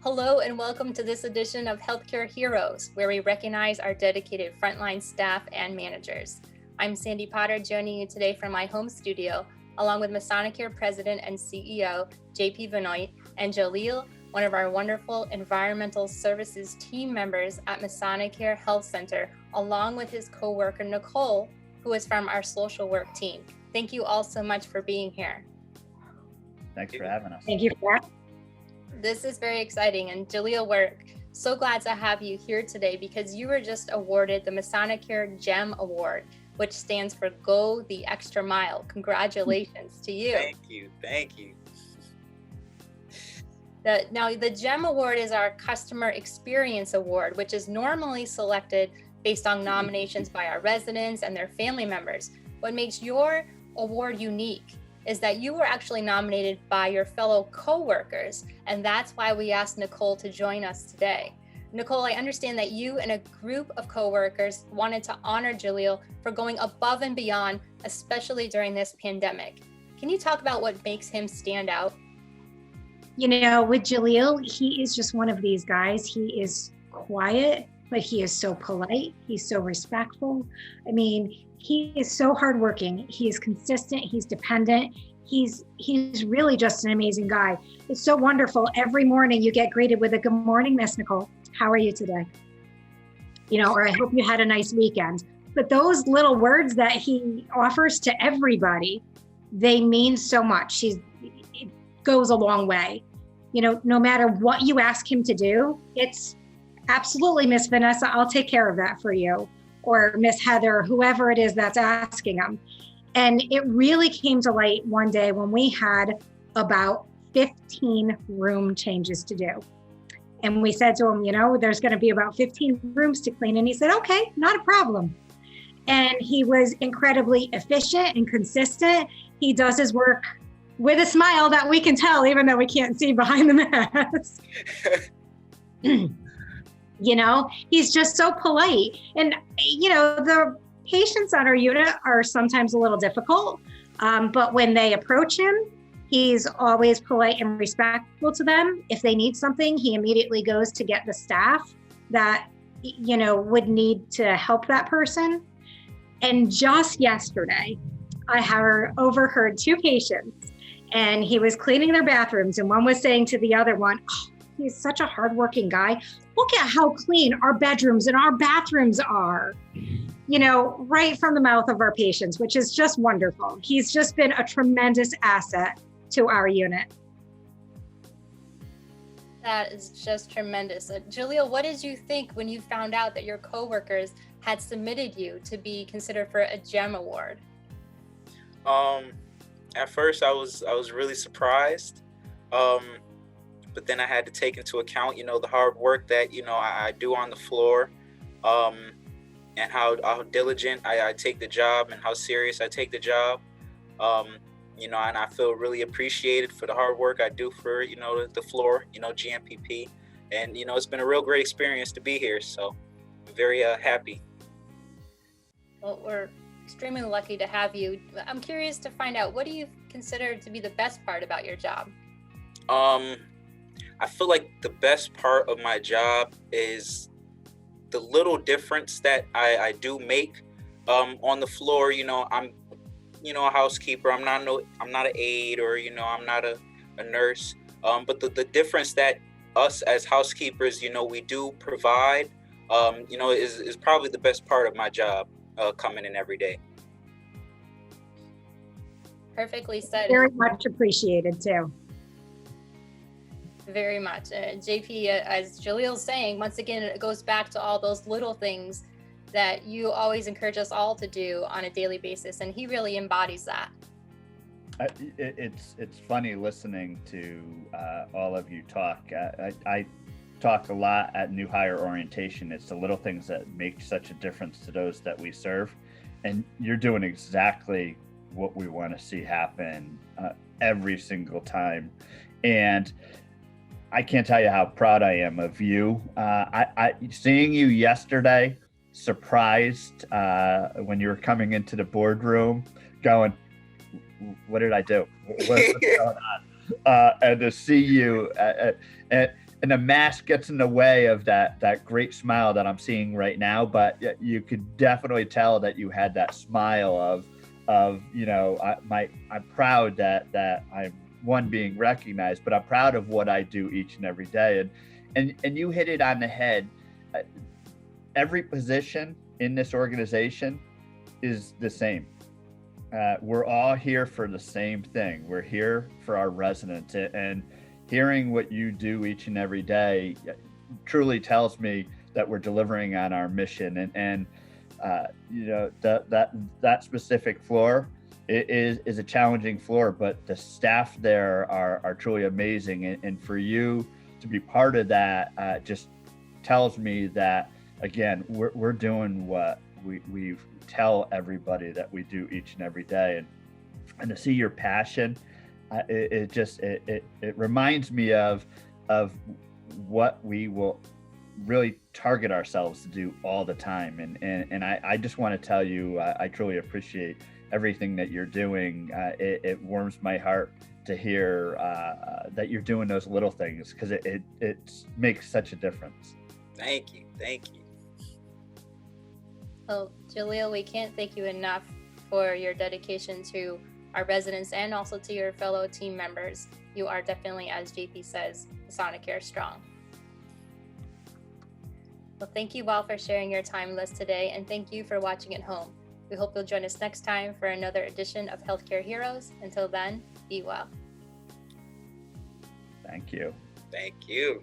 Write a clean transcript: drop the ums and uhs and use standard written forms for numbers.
Hello and welcome to this edition of Healthcare Heroes, where we recognize our dedicated frontline staff and managers. I'm Sandy Potter, joining you today from my home studio, along with Masonicare President and CEO, Venoit, and Jahleel, one of our wonderful environmental services team members at Masonicare Health Center, along with his coworker, Nicole, who is from our social work team. Thank you all so much for being here. Thanks for having us. Thank you for that. This is very exciting, and Jahleel, we're so glad to have you here today because you were just awarded the Masonicare GEM Award, which stands for Go the Extra Mile. Congratulations to you. Thank you. Now, the GEM Award is our Customer Experience Award, which is normally selected based on nominations by our residents and their family members. What makes your award unique is that you were actually nominated by your fellow coworkers, and that's why we asked Nicole to join us today. Nicole, I understand that you and a group of coworkers wanted to honor Jahleel for going above and beyond, especially during this pandemic. Can you talk about what makes him stand out? You know, with Jahleel, he is just one of these guys. He is quiet, but he is so polite. He's so respectful. I mean, he is so hardworking. He is consistent. He's dependent. He's really just an amazing guy. It's so wonderful. Every morning you get greeted with a good morning, Miss Nicole. How are you today? You know, or I hope you had a nice weekend. But those little words that he offers to everybody, they mean so much. It goes a long way. You know, no matter what you ask him to do, it's absolutely, Miss Vanessa, I'll take care of that for you. Or Miss Heather, whoever it is that's asking them. And it really came to light one day when we had about 15 room changes to do. And we said to him, you know, there's going to be about 15 rooms to clean. And he said, okay, not a problem. And he was incredibly efficient and consistent. He does his work with a smile that we can tell, even though we can't see behind the mask. You know, he's just so polite. And, you know, the patients on our unit are sometimes a little difficult, but when they approach him, he's always polite and respectful to them. If they need something, he immediately goes to get the staff that, you know, would need to help that person. And just yesterday, I overheard two patients, and he was cleaning their bathrooms, and one was saying to the other one, oh, he's such a hardworking guy. Look at how clean our bedrooms and our bathrooms are, you know, right from the mouth of our patients, which is just wonderful. He's just been a tremendous asset to our unit. That is just tremendous. Jahleel, what did you think when you found out that your coworkers had submitted you to be considered for a GEM Award? At first I was really surprised. But then I had to take into account, you know, the hard work that, you know, I do on the floor, and how diligent I take the job and how serious I take the job. You know, and I feel really appreciated for the hard work I do for, you know, the floor, you know, GMPP. And, you know, it's been a real great experience to be here. So I'm very happy. Well, we're extremely lucky to have you. I'm curious to find out, what do you consider to be the best part about your job? I feel like the best part of my job is the little difference that I do make on the floor. You know, I'm, you know, a housekeeper. I'm not an aide, or, you know, I'm not a nurse. But the difference that us as housekeepers, you know, we do provide, you know, is probably the best part of my job, coming in every day. Perfectly said. Very much appreciated too. Very much. JP, as Jahleel's saying, once again, it goes back to all those little things that you always encourage us all to do on a daily basis, and he really embodies that. It's funny listening to all of you talk. I talk a lot at new hire orientation. It's the little things that make such a difference to those that we serve, and you're doing exactly what we want to see happen every single time. And I can't tell you how proud I am of you. I seeing you yesterday, surprised when you were coming into the boardroom, going, "What did I do? What's going on?" And to see you, and and the mask gets in the way of that great smile that I'm seeing right now. But you could definitely tell that you had that smile of I'm proud that I'm one being recognized, but I'm proud of what I do each and every day. And you hit it on the head. Every position in this organization is the same. We're all here for the same thing. We're here for our residents, and hearing what you do each and every day truly tells me that we're delivering on our mission. And that specific floor is a challenging floor, but the staff there are truly amazing. And for you to be part of that just tells me that, again, we're doing what we tell everybody that we do each and every day. And to see your passion, it reminds me of what we will really target ourselves to do all the time. And I just want to tell you, I truly appreciate everything that you're doing. It warms my heart to hear that you're doing those little things, because it makes such a difference. Thank you. Well, Jahleel, we can't thank you enough for your dedication to our residents and also to your fellow team members. You are definitely, as JP says, Masonicare strong. Well, thank you all for sharing your time with us today, and thank you for watching at home. We hope you'll join us next time for another edition of Healthcare Heroes. Until then, be well. Thank you. Thank you.